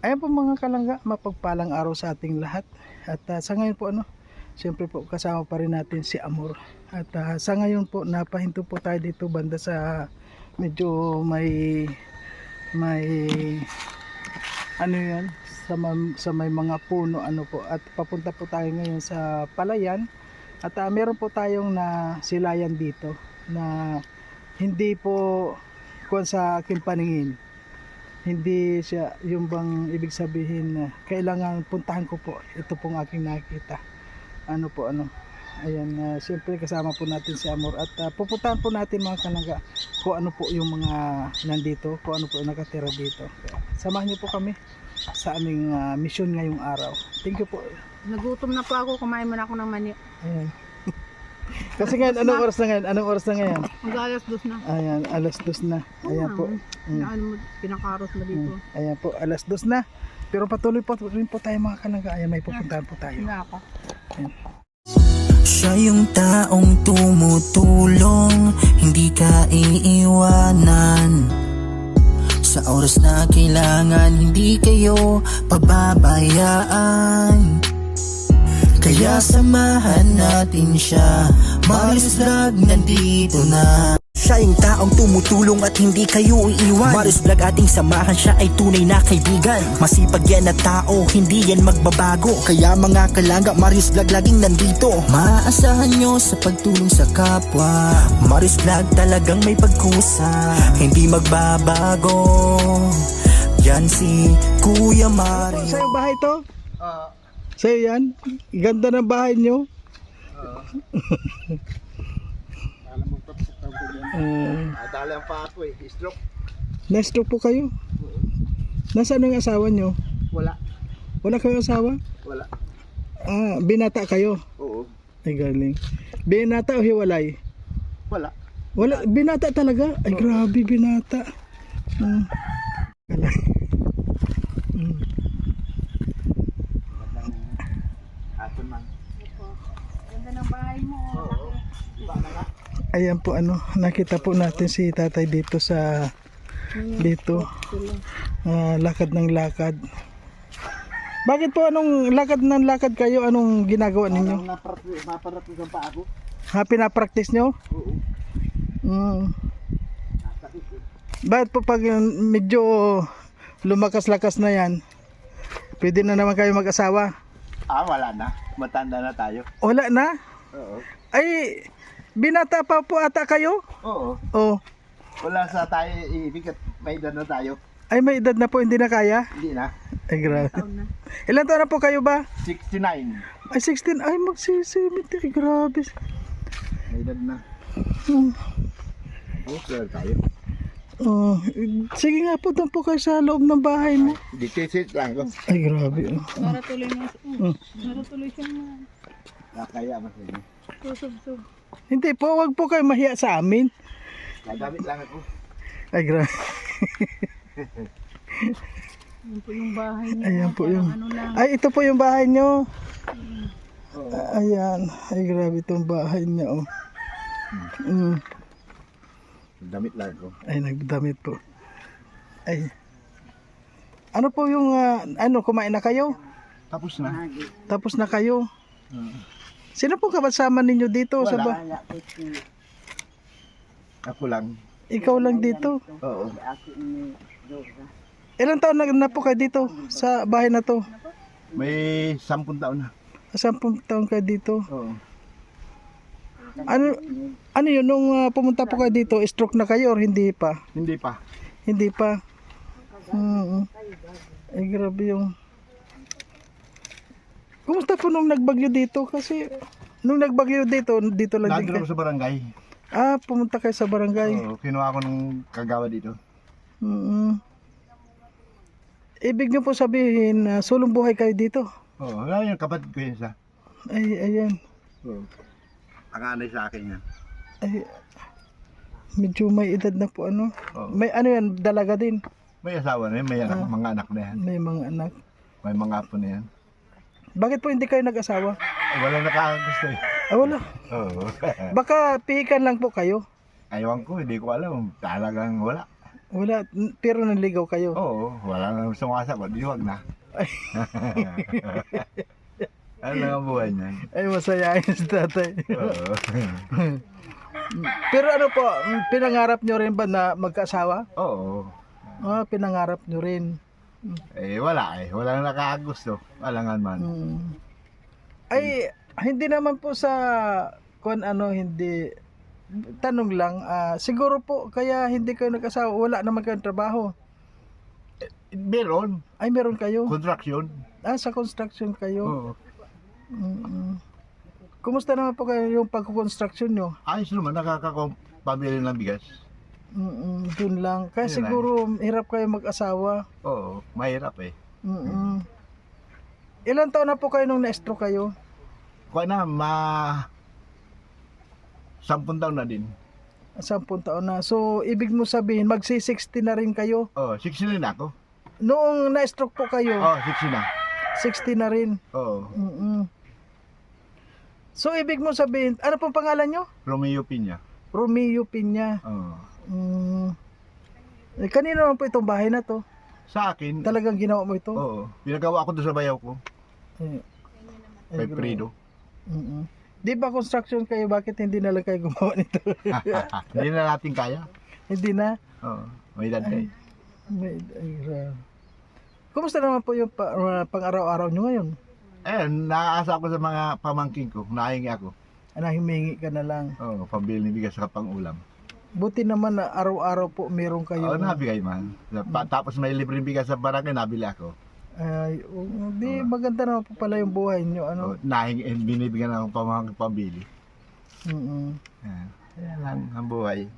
Ayan po mga kalangga, mapagpalang araw sa ating lahat. At sa ngayon po siyempre po kasama pa rin natin si Amor. At sa ngayon po napahinto po tayo dito banda sa medyo may ano yan sa may mga puno po, at papunta po tayo ngayon sa palayan. At meron po tayong nasilayan dito na hindi po kuwan sa aking paningin. Hindi siya yung bang ibig sabihin na kailangan puntahan ko po. Ito pong aking nakita. Ayan, siyempre kasama po natin si Amor. At pupuntahan po natin mga kalangga kung ano po yung mga nandito, kung ano po yung nakatira dito. Kaya, samahan niyo po kami sa aming mission ngayong araw. Thank you po. Nagutom na po ako, kumain muna ako ng mani. Ayan. Kasi ngayon, anong oras na ngayon? Anong oras na ngayon? Mag-alas 2 na. Ayan, alas 2 na. Ayan po. Pinakaros mo dito. Ayan po, alas 2 na. Pero patuloy po rin po tayo mga kalangga. Ayan, may pupuntahan po tayo. Wala ako. Ayan. Siya yung taong tumutulong, hindi ka iiwanan. Sa oras na kailangan, hindi kayo pababayaan. Kaya samahan natin siya, Marius Vlog nandito na. Siya yung taong tumutulong at hindi kayo iiwan. Marius Vlog ating samahan, siya ay tunay na kaibigan. Masipag yan na tao, hindi yan magbabago. Kaya mga kalangga, Marius Vlog laging nandito. Maaasahan nyo sa pagtulong sa kapwa. Marius Vlog talagang may pagkusa, hindi magbabago. Yan si Kuya Marius. Sa'yo bahay to? Sa'yo yan? Ganda ng bahay nyo? Alam mo kapag ko yan. Adala pa ako stroke. Na-stroke po kayo? Nasaan ang asawa nyo? Wala. Wala kayong asawa? Wala. Binata kayo? Oo. Ay galing. Binata o hiwalay? Wala. Wala, binata talaga? Ay grabe, binata. Aton man. Ganda ng bahay mo. Oo. Iba na nga. Ayan po nakita po natin si tatay dito sa lakad ng lakad. Bakit po anong lakad ng lakad kayo? Anong ginagawa ninyo? Maparapis ang pa ako. Pinapractice nyo? Oo. Mm. Bakit po pag medyo lumakas-lakas na yan, pwede na naman kayo mag-asawa? Wala na. Matanda na tayo. Wala na? Oo. Ay, binata pa po ata kayo? Oo. Oh. Wala sa tayo ibig at may edad na tayo. Ay, may edad na po, hindi na kaya? Hindi na. Ay, grabe. Taon na. Ilan taon na po kayo ba? 69. Ay, 16. Ay, magsisimit. Ay, grabe. May edad na. Hmm. Okay tayo. Oh, sige nga po, doon po kayo sa loob ng bahay mo. Dito sit lang ko. Ay, grabe. Para tuloy mo. Para tuloy siya mo. Nakaya mas yun. Susub-sub. Hindi po, wag po kayo mahiya sa amin. Nagamit lang ako. Ay, grabe. Yan po yung bahay niya. Ayan po yung... Ano lang. Ay, ito po yung bahay nyo. Ayan. Ay, grabe itong bahay niya, oh. Damit lang ako. Ay, nagdamit po. Ay. Ano po yung, kumain na kayo? Tapos na. Tapos na kayo? Sino po kasama ninyo dito? Sa Wala. Ako lang. Ikaw lang dito? Oo. Ilang taon na po kayo dito sa bahay na to? May 10 taon na. 10 taon kayo dito? Oo. Ano yun, nung pumunta po kayo dito, stroke na kayo or hindi pa? Hindi pa. Hindi pa. Ay, grabe yung... Kumusta po nung nagbagyo dito? Kasi nung nagbagyo dito lang din Nandito kayo. ako sa barangay. Pumunta kayo sa barangay. Oo, kinuha ko ng kagawa dito. Ibig nyo po sabihin, sulong buhay kayo dito? Oo, yung kapatid ko yun siya. Ay, ayan. Oo. Ang anay sa akin yan. Ay, medyo may edad na po, ano? Oo. May ano yan, dalaga din. May asawa na yan, may anak, mga anak na yan. May mga anak. May mga apo na yan. Bakit po hindi kayo nag-asawa? Wala nakakagusto eh. Wala. Oo. Baka pihikan lang po kayo. Ayawan ko, hindi ko alam. Talagang wala. Wala, pero nanligaw kayo. Oo, wala nang sumasagot. Di wag na. Ano ang buhay niyan? Ay, masaya yun si tatay. Oo. Pero ano po, pinangarap nyo rin ba na magkaasawa? Oo. Pinangarap nyo rin. Eh, wala eh. Walang nakakagusto. Alangan man. Mm. Ay, hindi naman po sa kung ano, hindi, tanong lang, siguro po kaya hindi kayo nag-asawa, wala naman kayong trabaho. Meron. Ay, meron kayo? Construction. Sa construction kayo. Oo. Mm. Kumusta naman po kayo yung pagkukonstruction nyo? Ayos naman. Nakakapamili ng bigas. Dun lang. Kaya Yun siguro hirap kayo mag-asawa. Oo. Mahirap eh. Ilan taon na po kayo nung na-stroke kayo? Kuha na, 10 taon na din. 10 taon na. So, ibig mo sabihin, magsi-60 na rin kayo. Oo, 60 na ako. Noong na-stroke po kayo, Oo, 60 na. 60 na rin. Oo. So, ibig mo sabihin, ano pong pangalan nyo? Romeo Piña. Romeo Piña. Oo. Kanino naman po itong bahay na to? Sa akin, Talagang ginawa mo ito? oo. Pinagawa ko doon sa bayaw ko. Eh, Kay grabe. Fredo. Di ba construction kayo, bakit hindi na lang kayo gumawa nito? Hindi na natin kaya. Hindi na? Oo. May edad kayo. Ay, grabe. Kumusta naman po yung pang-araw-araw nyo ngayon? Naaasa ako sa mga pamangking ko. Nahingi ako. Himingi ka na lang. Oo, pambili ng bigas sa pang ulam. Buti naman na araw-araw po meron kayo. Oo, nabigay man. Tapos may libreng bigas sa barangay, nabili ako. Ay, di maganda naman po pala yung buhay nyo. Ano? Nahingi, binibigyan ako pamangking pambili. Mm-mm. Yan lang ang buhay.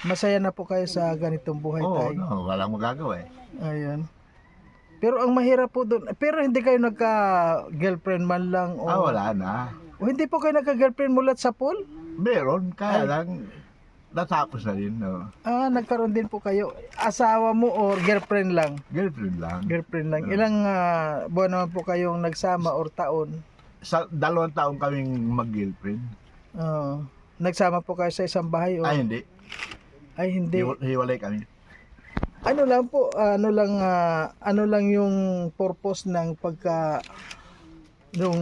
Masaya na po kayo sa ganitong buhay Oo, tayo. no, walang magagawa eh. Ayan. Pero ang mahirap po doon, pero hindi kayo nagka-girlfriend man lang o Wala na. o hindi po kayo nagka-girlfriend mulat sa pool? Meron, kaya lang natapos na rin. No? Nagkaroon din po kayo. Asawa mo or girlfriend lang? Girlfriend lang. Girlfriend lang. Ilang buwan naman po kayong nagsama or taon? Sa 2 taon kaming mag-girlfriend. Nagsama po kayo sa isang bahay o? Ay, hindi. Ay, hindi. Hiwalay kami. Ano lang po, ano lang yung purpose ng nung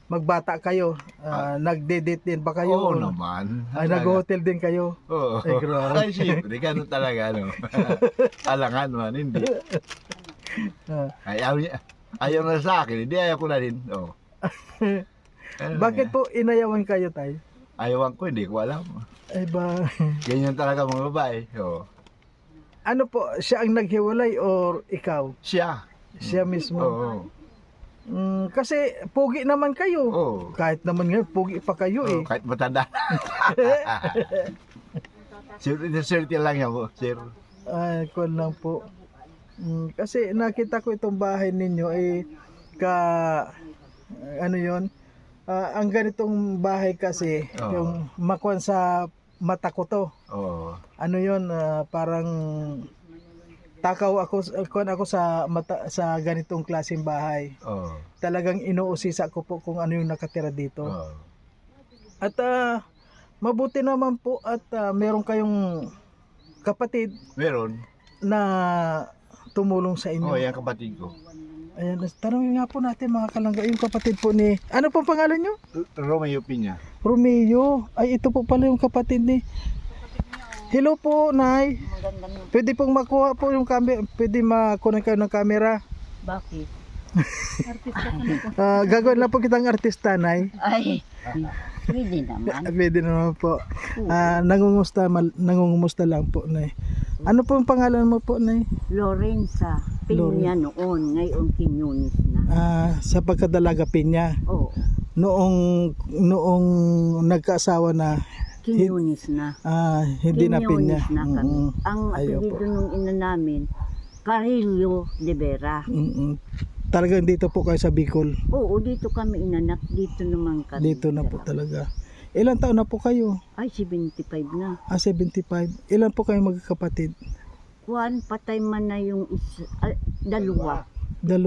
magbata kayo, nagde-date din ba kayo? Oo naman. Ay, nag-hotel din kayo? Oo. Ay, grabe. Ay, siyempre, ganun talaga, ano. Alangan man, hindi. Ayaw na sa akin, hindi ayaw ko na rin. Oo. Bakit po inayawan kayo, tay? Ayawan ko, hindi ko alam. Ay ba, Ganyan talaga mga babae. Oo. ano po, siya ang naghiwalay or ikaw? Siya. Siya mismo? Oo. Kasi pogi naman kayo. Oo. Kahit naman ngayon, pogi pa kayo eh. Kahit matanda. Sir lang yan po, sir. Ay, kuwan lang po. Kasi nakita ko itong bahay ninyo ano yon? Ang ganitong bahay kasi, Oo. yung makuan sa mata ko to. Oo. Ano yon? Parang takaw ako sa mata, sa ganitong klaseng bahay. Oo. Talagang inuusisa ko po kung ano yung nakatira dito. Oo. At mabuti naman po at meron kayong kapatid Meron. na tumulong sa inyo. Oo, yan kapatid ko. Ayan, tanongin nga po natin mga kalangga, yung kapatid po ni, ano pong pangalan nyo? Romeo Piña. Romeo. Ay, ito po pala yung kapatid ni. Hello po, Nay. Pwede pong makuha po yung camera, pwede makuha kayo ng camera. Bakit? Artista ka na po. Gagawin lang po kitang artista, Nay. Ay, pwede naman. Pwede naman po. Nangungumusta lang po, Nay. Ano po ang pangalan mo po, Nay? Lorenza, Pinya noon, ngayon Quiñones na. Sa pagkadalaga Pinya. Oo, Noong nagkaasawa na, Quiñones na. hindi na Pinya. Quiñones na kami. Ang Ayaw apelido po. nung ina namin, Carillo de Vera. Talagang dito po kayo sa Bicol. Oo, dito kami inanak, dito naman kami. Dito na po talaga. Ilan taon na po kayo? Ay, 75 na. 75. Ilan po kayo magkakapatid? Juan, patay man na yung isa, dalawa. 2.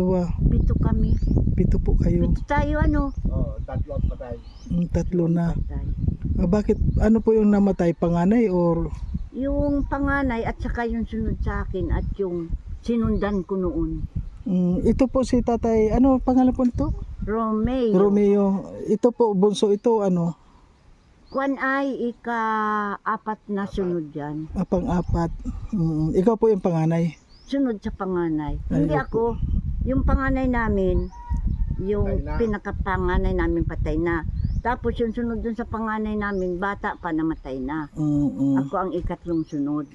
Pito kami. 7 po kayo. Pito tayo, ano? Oo, 3 patay. 3 na. Patay. Bakit? Ano po yung namatay? Panganay or Yung panganay at saka yung sunod sa akin at yung sinundan ko noon. Ito po si tatay, ano pangalan po nito? Romeo. Romeo. Ito po, bunso ito, ano? Kwan ay ika-apat na sunod yan. Pang-apat. Ikaw po yung panganay. Sunod sa panganay. Ay, Hindi ako. Yung panganay namin, yung Patay na. pinakapanganay namin patay na. Tapos yung sunod dun sa panganay namin, bata pa namatay na. Ako ang ikatlong sunod.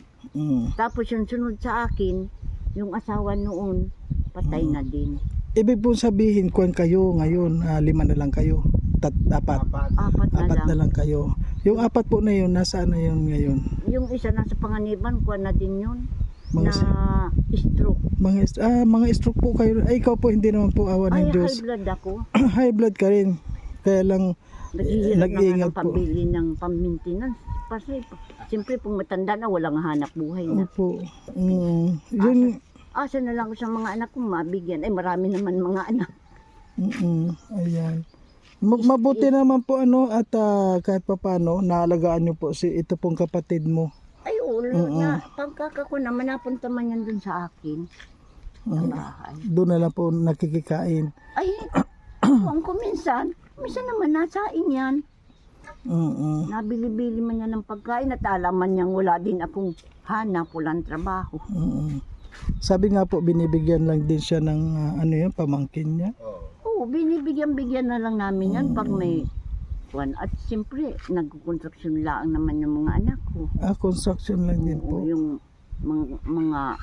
Tapos yung sunod sa akin, yung asawa noon, patay na din. Ibig pong sabihin, kuwan kayo ngayon, 5 na lang kayo. Apat. Apat na lang. Lang kayo. Yung apat po na yun, nasaan na yun ngayon? Yung isa nasa panganiban, kuha na din yun. Mga Na stroke. mga stroke po kayo. Ay, ikaw po hindi naman po awa ng Ay, Diyos. high blood ako. High blood ka rin. Kaya lang, Naghihirap na nga nag-iingat ng po. pambili ng pang-maintenance. Kasi, siyempre, pong matanda na, walang hanap buhay na. Opo. Yun, Asa na lang ko sa mga anak kong mabigyan. Ay, marami naman mga anak. ayan. Mabuti naman po ano at kahit papaano naalagaan niyo po si ito pong kapatid mo. Ay, ulo na. Pagkaka ko naman, napunta man yan dun sa akin. Sa bahay. Doon na lang po nakikikain. Ay, kung minsan naman nasain yan. Nabili-bili man yan ng pagkain at alaman niyang wala din akong hanap, walang trabaho. Sabi nga po binibigyan lang din siya ng ano yun, pamangkin niya. Oo, binibigyan-bigyan na lang namin yan pag may kwan. At siyempre, nagkukonstruksyon lang naman yung mga anak ko. Construction lang din Oo, po. yung mga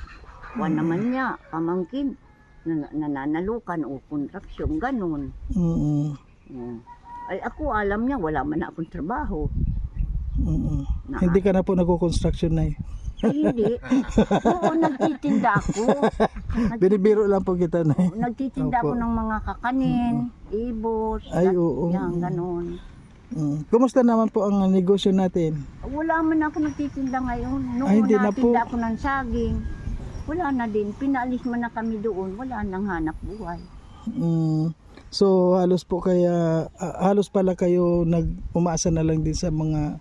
kwan naman niya, pamangkin, nananalukan o kontraksyon, ganun. Ay ako, alam niya, wala man na akong trabaho. Hindi ka na po nagko-construction na eh. Ay, hindi. Oo, nagtitinda ako. Binibiro lang po kita na eh. Nagtitinda Opo. ako ng mga kakanin, ibos, Ay, oo. yan, ganun. Kumusta naman po ang negosyo natin? Wala man ako nagtitinda ngayon. Noon Ay, hindi na natinda po. ako ng saging. Wala na din. Pinaalis man na kami doon. Wala nang hanap buhay. So halos po kaya halos pala kayo umasa na lang din sa mga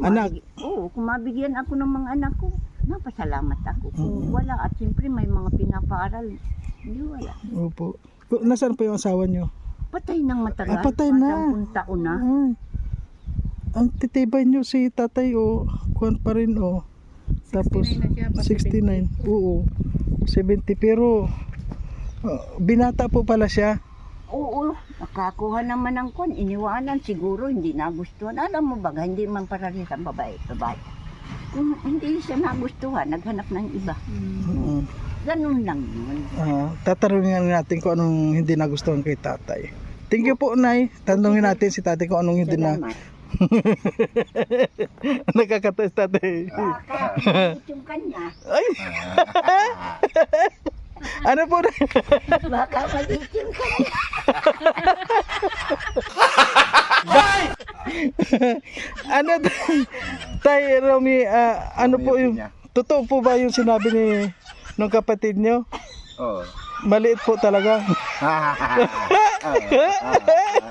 anak. Oo, kung mabigyan ako ng mga anak ko, napasalamat ako. Kung wala, at siyempre may mga pinapaaral, hindi wala. Opo. Nasaan po yung asawa nyo? Patay nang matagal. Patay na. 10 taon na. Ang titibay nyo si tatay kuwan pa rin Tapos 69. Oo. 70 pero binata po pala siya. Oo, nakakuha naman ng kwan. Iniwanan siguro, hindi nagustuhan. Alam mo ba, hindi man para rin sa babae. Kung hindi siya nagustuhan, naghanap ng iba. Ganun lang yun. Tatanungin natin kung anong hindi nagustuhan kay tatay. Thank you po, Nay. Tanungin natin si tatay kung anong hindi na. Salamat. Nakakataas tatay. Yung kanya, Ay! Ano po na? baka maliit yung kanya. Ano tay Romy, ano po yung totoo po ba yung sinabi ni nung kapatid nyo? Oo. Maliit po talaga.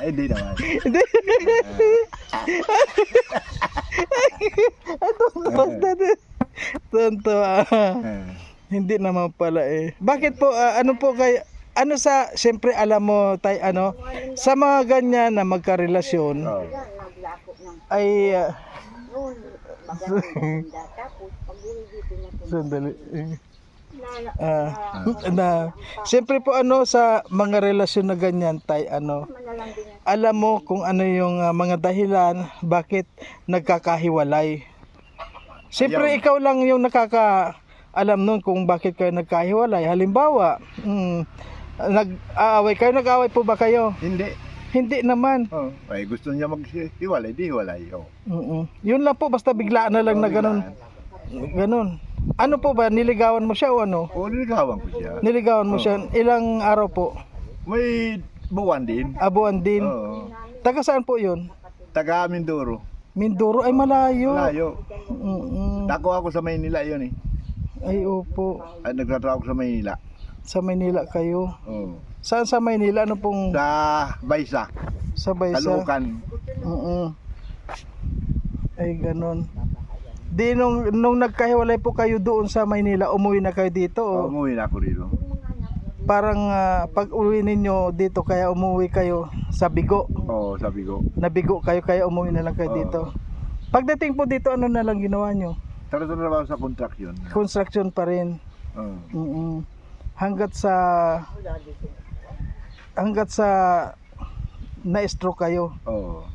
Hindi naman. Hindi. Tonto. Hindi naman pala eh. Bakit po ano po kay ano sa siyempre alam mo tay sa mga ganyan na magkarelasyon ay sandali. Siyempre po sa mga relasyon na ganyan tay alam mo kung ano yung mga dahilan bakit nagkakahiwalay. Siyempre ikaw lang yung alam nun kung bakit kayo nagkahiwalay. Halimbawa, nag-aaway kayo. Nag-aaway po ba kayo? Hindi. Hindi naman. Ay, gusto niya maghiwalay, di hiwalay. Yun lang po, basta biglaan na lang na ganun. Ganun. Ano po ba, niligawan mo siya o ano? Oo, niligawan ko siya. Niligawan mo siya. Ilang araw po? May buwan din. Abuan din. Oo. Taga saan po yun? Taga Mindoro. Mindoro ay malayo. Malayo. Dako ako sa Maynila yun eh. Ay opo. Ay, nagtatrabaho ako sa Maynila. Sa Maynila kayo. Oo. Saan sa Maynila? Ano pong Sa Baysa. sa Baysa? Caloocan. Ay ganun. Di nung nagkahiwalay po kayo doon sa Maynila, umuwi na kayo dito o Umuwi na ako rito. parang pag uwi ninyo dito kaya umuwi kayo sa Bigo? Oo, sabi ko. Nabigo kayo kaya umuwi na lang kayo Oo. dito. Pagdating po dito, ano na lang ginawa nyo? Trabaho sa contraction. Construction pa rin. Oo. Mm-mm. Hanggat sa na-stroke kayo. Oo.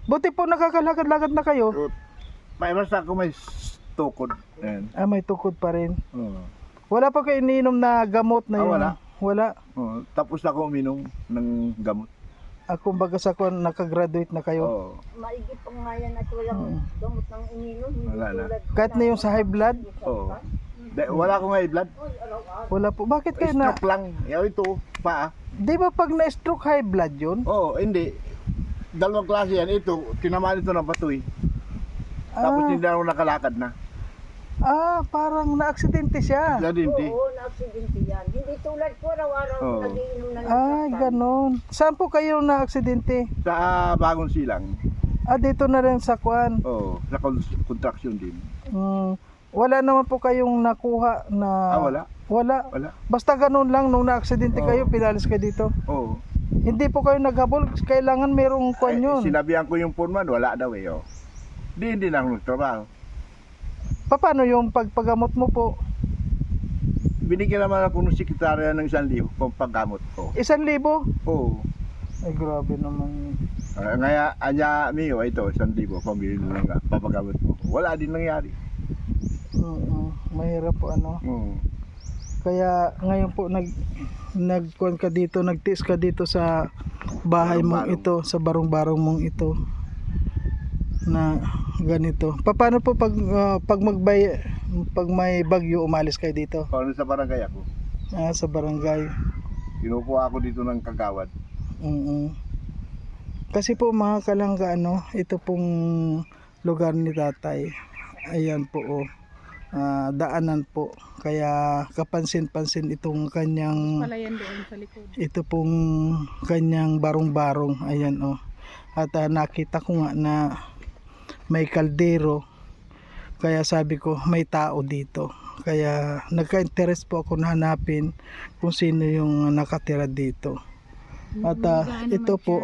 Buti po nakakalakad-lakad na kayo. May basta ako may tukod. Ayan. May tukod pa rin. Oo. Wala pa kayo iniinom na gamot na yun? Wala. Wala. Oo. Tapos na ako uminom ng gamot. Kumbaga sa nakagraduate na kayo. Oo. Maigi pa nga yan at walang gamot ng ininom. Hindi Wala na. tulad Kahit na yung sa high blood? Oo. Wala akong high blood. Wala po. Bakit kayo na... Stroke lang. Yaw ito, paa. Di ba pag na-stroke high blood yun? Oo, hindi. Dalawang klase yan. Ito, tinamaan ito ng batoy. Tapos hindi na ako nakalakad na. Parang na-aksidente siya. Ladinti. Oo, na-aksidente yan. Hindi tulad ko araw-araw Oo. nagiinom na lang. Ganon. Saan po kayo na-aksidente? Sa Bagong Silang. Dito na rin sa Kwan. Oo, sa contraction din. Wala naman po kayong nakuha na... Wala. Wala. Wala. Basta ganun lang, nung na-aksidente Oo. kayo, pinalis kayo dito. Oo. Hindi po kayo naghabol, kailangan merong Kwan yun. Sinabihan ko yung foreman, wala daw eh. Oh. Hindi na ako nagtrabaho. Paano yung pagpagamot mo po? Binigyan naman ako ng sekretarya ng 1,000 kung paggamot ko. 1,000? Oo. Ay, grabe naman. Ngaya, anya miyo, ito, 1,000, pambili na lang papagamot ko. Wala din nangyari. Mahirap po ano. Oo. Kaya ngayon po nagkuan ka dito, nagtiis ka dito sa bahay mong ito, sa barong-barong mong ito na ganito. Paano po pag may bagyo umalis kayo dito? Paano sa barangay ako? Sa barangay. Kinukuha ako dito ng kagawad. Kasi po mga kalangga ito pong lugar ni tatay. Ayan po daanan po. Kaya kapansin-pansin itong kanyang Palayan doon sa likod. ito pong kanyang barong-barong. Ayan At nakita ko nga na may kaldero. Kaya sabi ko may tao dito. Kaya nagka-interest po ako na hanapin kung sino yung nakatira dito. At ito po,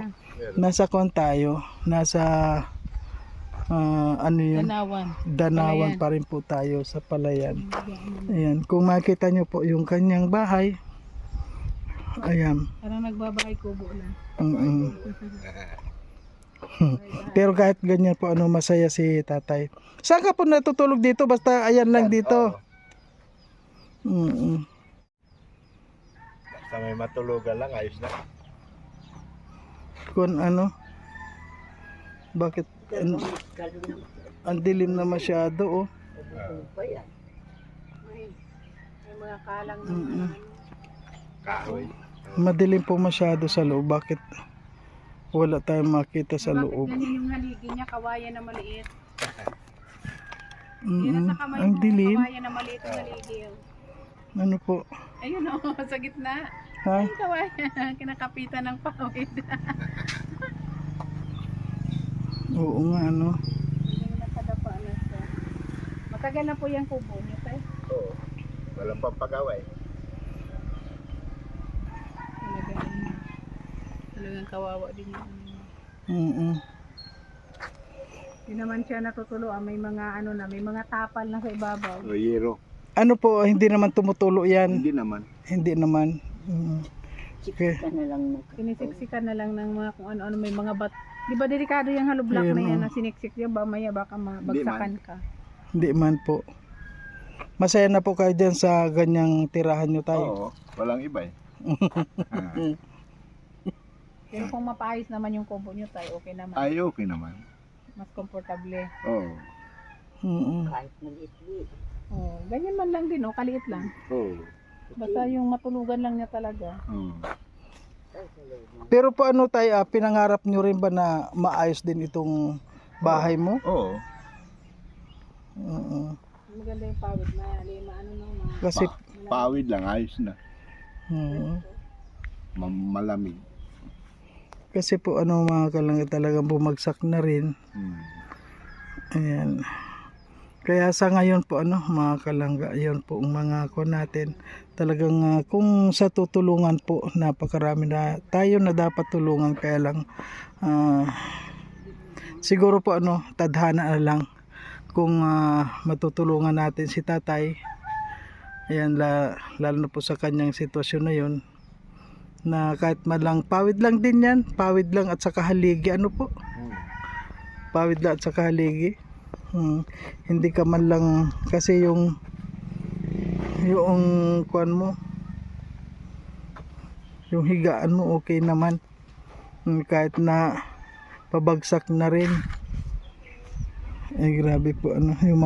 nasa kon tayo, nasa Danawan pa rin po tayo sa Palayan. Ayan, kung makita nyo po yung kanyang bahay. Ayan. Parang nagbabahay kubo lang. Pero kahit ganyan po masaya si tatay. Saan ka po natutulog dito? Basta ayan lang dito. Basta may matulugan lang, ayos na. Kung bakit ang dilim na masyado May mga kalang Kahoy. madilim po masyado sa loob. Bakit wala tayong makita sa loob? Ganyan yung haligi niya, kawayan na maliit. Yan sa kamay Ang mo, dilim. kawayan na maliit ang haligi. Ano po? Ayun sa gitna. Ha? Ay, kawayan. Kinakapitan ng pawid. Oo nga Hindi nakadapa na siya. Matagal na po yung kubo niyo, tayo. Oo. Walang pampagaway. Talagang kawawa din yun. Hindi naman siya natutuluan. May mga may mga tapal na sa ibabaw. O, yero. Ano po, hindi naman tumutulo yan. Hindi naman. Hindi naman. Okay. Sinisiksikan na lang ng mga kung ano-ano. May mga di ba delikado yung hollow block na yan na siniksik yan ba maya baka mabagsakan ka. Hindi man po. Masaya na po kayo dyan sa ganyang tirahan nyo tayo. Oo. Walang iba eh. Pero kung mapaayos naman yung kubo nyo tayo, okay naman. Ay, okay naman. Mas komportable. Oo. Kahit maliit-liit. Ganyan man lang din, kaliit lang. Oo. Basta yung matulugan lang niya talaga. Oo. Pero po tayo, pinangarap nyo rin ba na maayos din itong bahay mo? Oo. Maganda yung pawid na lima, Kasi, Pawid lang, ayos na. Malamig. kasi po mga kalangga talagang bumagsak na rin. Hmm. Ayan. Kaya sa ngayon po mga kalangga, yun po ang mga ko natin. Talagang kung sa tutulungan po, napakarami na tayo na dapat tulungan, kaya lang siguro po tadhana na lang kung matutulungan natin si tatay. Ayan, lalo na po sa kanyang sitwasyon na yun, na kahit malang pawid lang din yan, pawid lang at saka haligi, pawid lang at saka haligi. Hindi ka man lang, kasi yung kuan mo, yung higaan mo okay naman, kahit na pabagsak na rin. Grabe po yung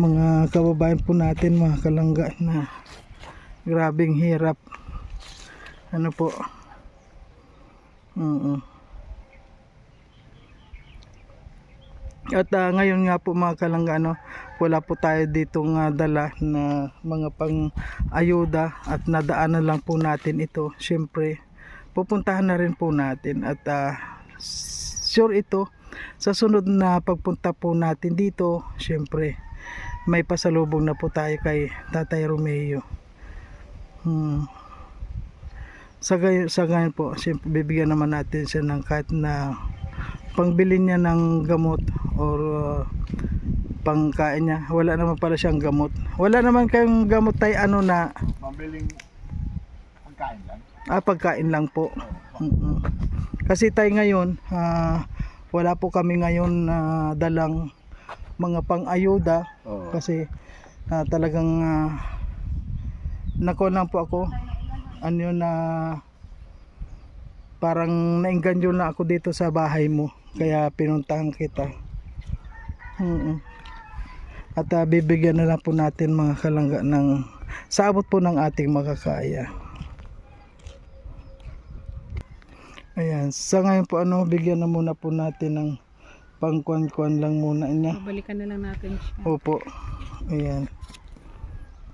mga kababayan po natin, mga kalangga, na grabing hirap po. At ngayon nga po mga kalangga, wala po tayo ditong dala na mga pang-ayuda at nadaanan lang po natin ito. Siyempre, pupuntahan na rin po natin at sure ito, sa sunod na pagpunta po natin dito, siyempre, may pasalubong na po tayo kay Tatay Romeo. Sa ngayon po, siyempre, bibigyan naman natin siya ng kahit na pangbili niya ng gamot or pangkain niya. Wala naman pala siyang gamot. Wala naman kayong gamot tayo na Mabiling pagkain lang. pagkain lang po. Kasi tayo ngayon wala po kami ngayon dalang mga pang-ayuda. Kasi talagang nako lang po ako parang naengganyo na ako dito sa bahay mo, kaya pinuntahan kita. At bibigyan na lang po natin mga kalangga ng sa abot po ng ating makakaya. Ayan, sa ngayon po bigyan na muna po natin ng pangkuan-kuan lang muna niya. Balikan na lang natin siya. Opo. Ayan.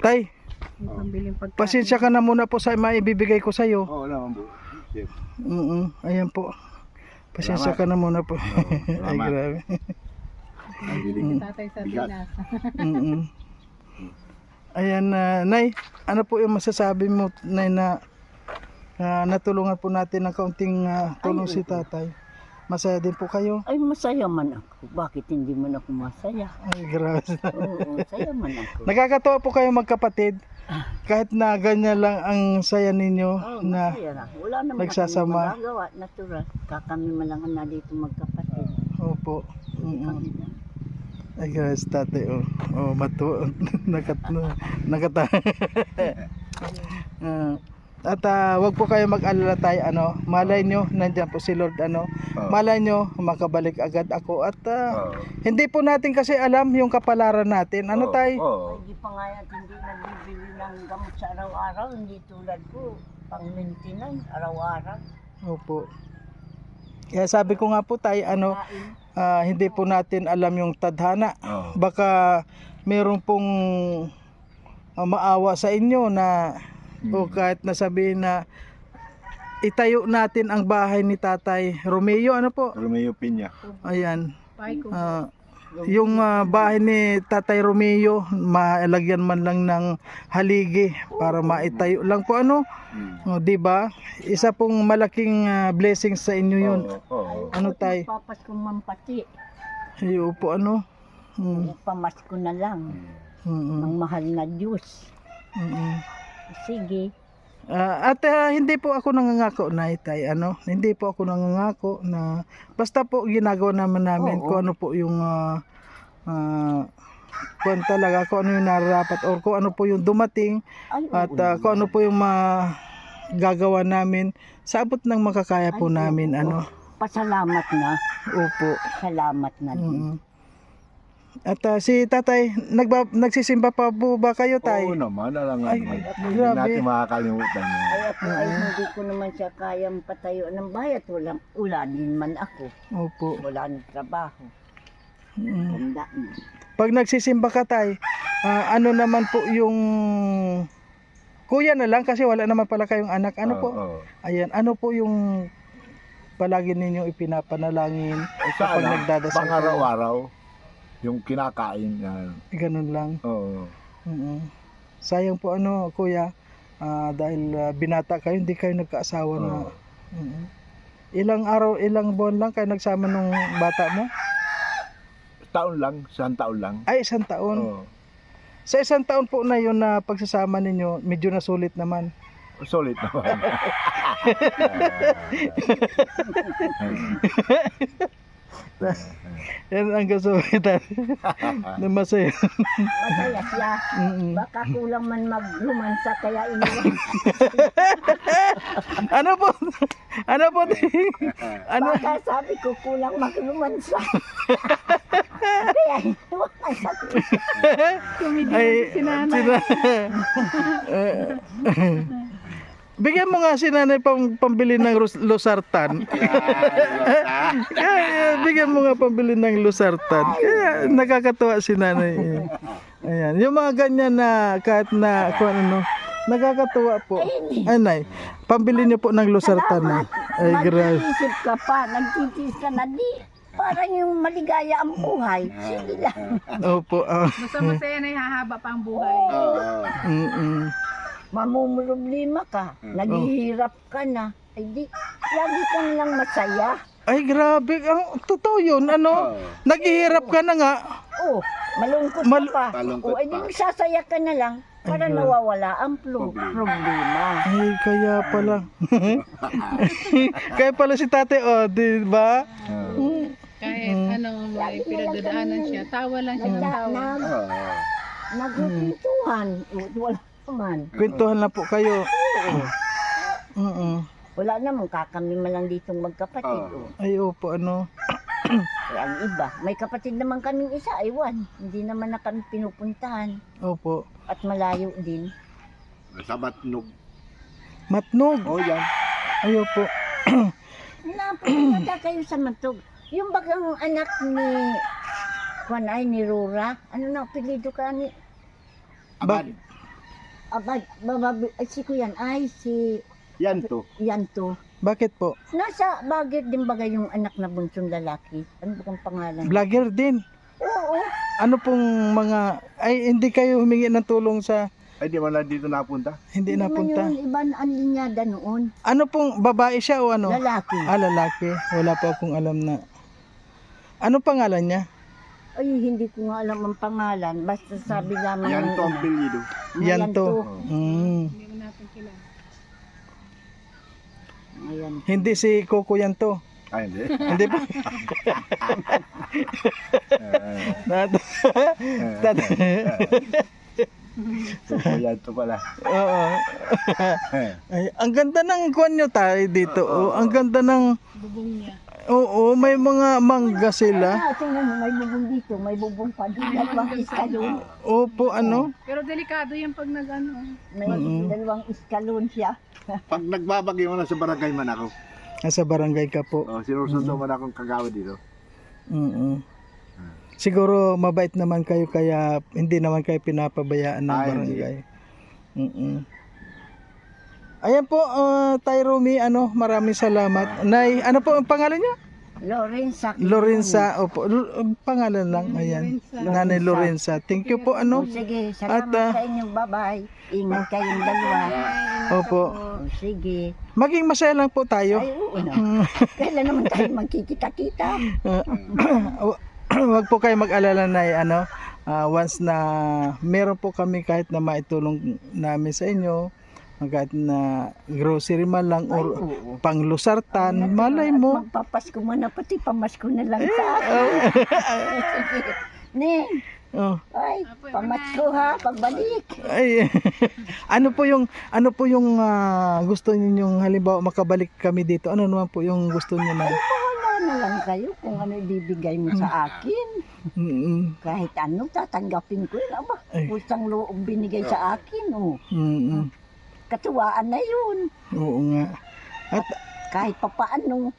Tay, Yung pambiling pagkain. pasensya ka na muna po sa maibibigay ko sa iyo. Oo naman po. Chef. Ayan po. Pasensya ka na muna po. Ay, Salamat. grabe. Si Tatay Sardinas. Ayan, Nay, ano po yung masasabi mo, Nay, na natulungan po natin ng kaunting tulong si tatay? Masaya din po kayo? Ay, masaya man ako. Bakit hindi man ako masaya? Ay, grabe. Oo, masaya man ako. Nakakatawa po kayo magkapatid. Kahit na ganyan lang ang saya ninyo Oo, na masaya na. Wala naman nagsasama. akong magagawa. Natural. Kami malangan na dito magkapatid. opo. Kami na. Ay, guys, tatay, matu. Nakata. At wag po kayo mag-alala tayo, malay nyo, nandiyan po si Lord, malay nyo, makabalik agad ako. At hindi po natin kasi alam yung kapalaran natin. Tay? Hindi pa nga yan, hindi nagbibili ng gamot sa araw-araw. Hindi tulad ko, pang maintenance, araw-araw. Opo. Kaya sabi ko nga po tayo, hindi po natin alam yung tadhana. Baka meron pong maawa sa inyo na o kahit nasabihin na itayo natin ang bahay ni Tatay Romeo, Romeo Piña. Ayan. Paiko. Yung bahay ni Tatay Romeo, malagyan man lang ng haligi para maitayo lang po, di ba? Isa pong malaking blessing sa inyo yun. Tay? Papas kong mampati. Ayo po, Pamasko na lang. Ang mahal na Diyos. Sige. At hindi po ako nangangako na Tay, hindi po ako nangangako na basta po ginagawa naman namin kung ano po yung kung talaga, kung ano yung nararapat or kung ano po yung dumating at kung ano po yung gagawa namin sa abot ng makakaya po namin. Pasalamat na. Opo. Salamat na din. At si Tatay, nagsisimba pa po ba kayo, Tay? Oo naman, alam nga Ay, naman. Hindi grabe. natin makakalimutan yun. Ay ako ay hindi ko naman siya kayang patayo ng bahay at wala din man ako. Opo. Wala ng trabaho. Mm. Tanda na. Pag nagsisimba ka, Tay, ano naman po yung kuya na lang kasi wala naman pala kayong anak. Ano po? Ayan, ano po yung palagi ninyong ipinapanalangin kapag nagdadasal kayo? Pang araw-araw. Yung kinakain yan. Ganun lang. Oo. Sayang po ano, kuya, dahil binata kayo, hindi kayo nagkaasawa na. Oo. Ilang araw, ilang buwan lang kayo nagsama nung bata mo? Taon lang, 1 taon lang. Ay, 1 taon. Oo. Sa 1 taon po na yun na pagsasama ninyo, medyo nasulit naman. Solid naman. Yan ang kasulitan. Na masaya. Masaya siya. Baka kulang man maglumansa kaya iniwan. Ano po? Ano po? Ano? Baka sabi ko kulang maglumansa. Kaya iniwan ang sabi. Comedian si nanay. Bigyan mo nga si nanay pambili ng losartan. Bigyan mo nga pambili ng losartan. Kaya nakakatuwa si nanay. Ayan. Yung mga ganyan na kahit na kung ano, nakakatuwa po. Anay, pambili niyo po ng losartan na. Ay, grabe. Nag-iisip ka pa, nagtitis ka na di. Parang yung maligaya ang buhay. Sige lang. Opo. Basta masaya na hahaba pa ang buhay. Mamumroblema ka. Naghihirap ka na. Ay di, lagi kang lang masaya. Ay, grabe. Ang totoo yun. Ano? Naghihirap ka na nga. Oh, malungkot ka pa. Malungkot Oh, ay di pa. magsasaya ka na lang para Ay, nawawala ang problema. Ay, kaya pala. Kaya pala si tate, oh, di ba? Kahit ano, may pinagdadaanan siya, tawa lang siya ng tawa. Nagpintuhan. Wala naman. Kwentuhan na po kayo. Wala naman, kakami man lang ditong magkapatid. Oh. Ay, opo, ano. Eh, ang iba, may kapatid naman kaming isa, aywan. Hindi naman na kami pinupuntahan. Opo. At malayo din. Sa Matnog. Matnog. Oh, yan. Ay, opo. Napunta kayo sa Matog. Yung bagang anak ni Juan ay ni Rora. Ano na apelyido ka ni? Abad. Si Kuyan ay si Yan to. Yanto. Bakit po? Nasa bagit din bagay yung anak na bunsong lalaki. Ano ba ang pangalan? Vlogger din. Oo. Ano pong mga... Ay, hindi kayo humingi ng tulong sa... Ay, di wala dito napunta. Hindi Hindi man napunta. yun, iba ang linyada noon. Ano pong babae siya o ano? Lalaki. Lalaki. Wala po akong alam na... Ano pangalan niya? Ay, hindi ko nga alam ang pangalan. Basta sabi lamang Yan to ang apelyido. Yanto. Hindi mo natin kilala. Ayan. Hindi si Coco Yanto. Ay, hindi. Hindi po. So, yan to pala. Oo. Ay, ang ganda ng kuwan nyo tayo dito. Oh, ang ganda ng... Bubong niya. Oo, may mga mangga sila. Tingnan mo, may bubong dito, may bubong pa doon. Dalawang iskalon. Opo, ano? Pero delikado yan pag nag-ano. May dalawang iskalon siya. Pag nagbabagay mo na sa barangay man ako, Nasa barangay ka po. sinusundo man akong kagawad dito. Siguro mabait naman kayo kaya hindi naman kayo pinapabayaan ng Ay, barangay. Ayan po, Tay Romy, ano, maraming salamat. Nay, ano po ang pangalan niya? Lorenza. Lorenza, opo, pangalan lang, ayan. Nanay Lorenza. Thank you po, ano. Sige, salamat sa inyo. Bye-bye. Ingat kayong dalawa. Opo. Sige. Maging masaya lang po tayo. Ay, oo na. Kailan naman tayo magkikita-kita? Wag po kayo mag-alala na ano, once na meron po kami kahit na maitulong namin sa inyo, kahit na grocery man lang or panglusartan, malay mo. Magpapasko mo na, pati pamasko na lang sa akin. Sige. Ning, ay, pamasko ha, pagbalik. Ay, ano po yung gusto niyo halimbawa makabalik kami dito? Ano naman po yung gusto niyo na? Wala na lang kayo kung ano ibibigay mo sa akin. Kahit ano, tatanggapin ko yun. Aba, pusang loob binigay sa akin. Oh. Katuwaan na yun. Oo nga. At Kahit papaano,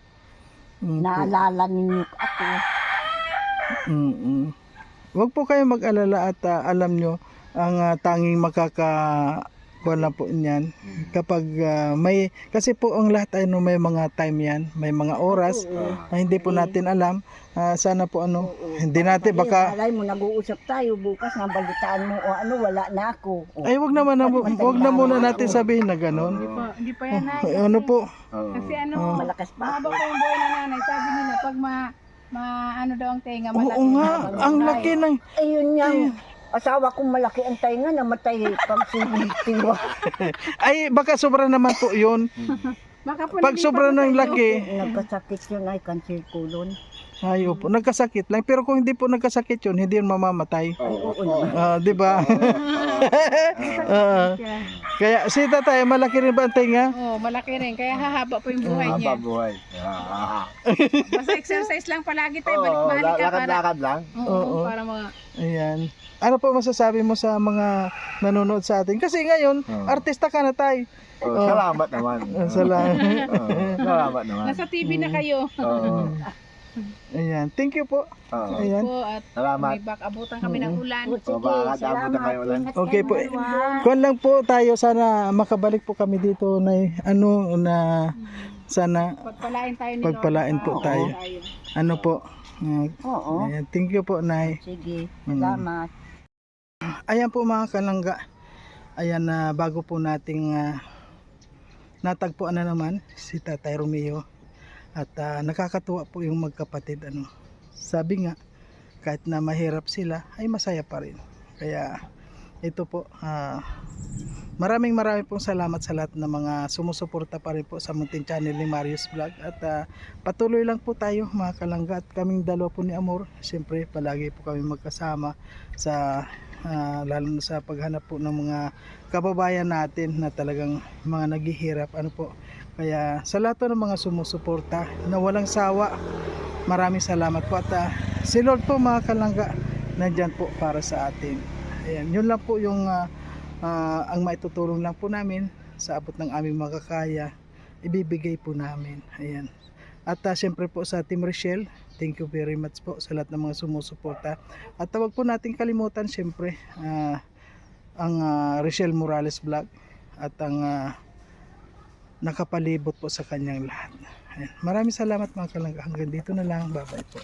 naalala ninyo ako. Wag po kayo mag-alala at alam nyo ang tanging Wala po niyan. Kapag may, kasi po ang lahat ay may mga time yan, may mga oras na hindi po natin alam. Sana po hindi natin baka, Malay mo, nag-uusap tayo bukas, nabalitaan mo o ano, wala na ako. O, ay wag na muna natin sabihin na ganon. Hindi pa yan ay. Ano po? Kasi malakas pa mahaba ako. pa yung buhay na nanay. Sabi nila, pag ano daw ang tenga, malaki. Oo nga, ang laki ng, Ayun nga, asawa kong malaki ang tainga, namatay pag sinitiwa. ay baka sobra naman po yun. Baka po Pag sobra ng laki, Nagkasakit yun ay cancer colon. ay po, nagkasakit lang. Pero kung hindi po nagkasakit yun, hindi yun mamamatay. Oo naman. Di ba? Kaya si tatay, malaki rin ba ang tenga? Oo, malaki rin. Kaya hahaba po yung buhay niya. Buhay. Basta exercise lang palagi tayo. Balik-balik ka para. Lakad-lakad lang. Oo. Para mga... Ayan. Ano po masasabi mo sa mga nanonood sa atin? Kasi ngayon, artista ka na tay. Salamat naman. Salamat. Salamat naman. Nasa TV na kayo. Oo. Ayan. Thank you po. Oo. Ayan. Po, at Salamat. may abutan kami ng ulan. Sige, Baka abutan salamat. kayo ulan. Ingat Okay kayo, po. dalawa. Kuwan lang po tayo. Sana makabalik po kami dito na sana Pagpalain tayo ni Pagpalain Lord. po Oo, tayo. Ano po. Oo. Ayan. Thank you po, Nay. Sige, salamat. Ayan po mga kalangga. Ayan na bago po nating natagpuan na naman si Tatay Romeo. At nakakatuwa po yung magkapatid. Sabi nga, kahit na mahirap sila, ay masaya pa rin. Kaya ito po, maraming pong salamat sa lahat ng mga sumusuporta pa rin po sa munting channel ni Marius Vlog. At patuloy lang po tayo mga kalangga. At kaming dalawa po ni Amor, siyempre palagi po kami magkasama sa lalo na sa paghanap po ng mga kababayan natin na talagang mga naghihirap. Kaya sa lahat ng mga sumusuporta na walang sawa, maraming salamat po. At si Lord po mga kalangga, nandyan po para sa atin. Ayan, yun lang po yung ang maitutulong lang po namin sa abot ng aming makakaya, ibibigay po namin. Ayan. At siyempre po sa Team Rochelle, thank you very much po sa lahat ng mga sumusuporta. At huwag po natin kalimutan siyempre ang Rochelle Morales Vlog at ang nakapalibot po sa kanyang lahat. Ayan. Maraming salamat mga kalangga. Hanggang dito na lang. Bye bye po.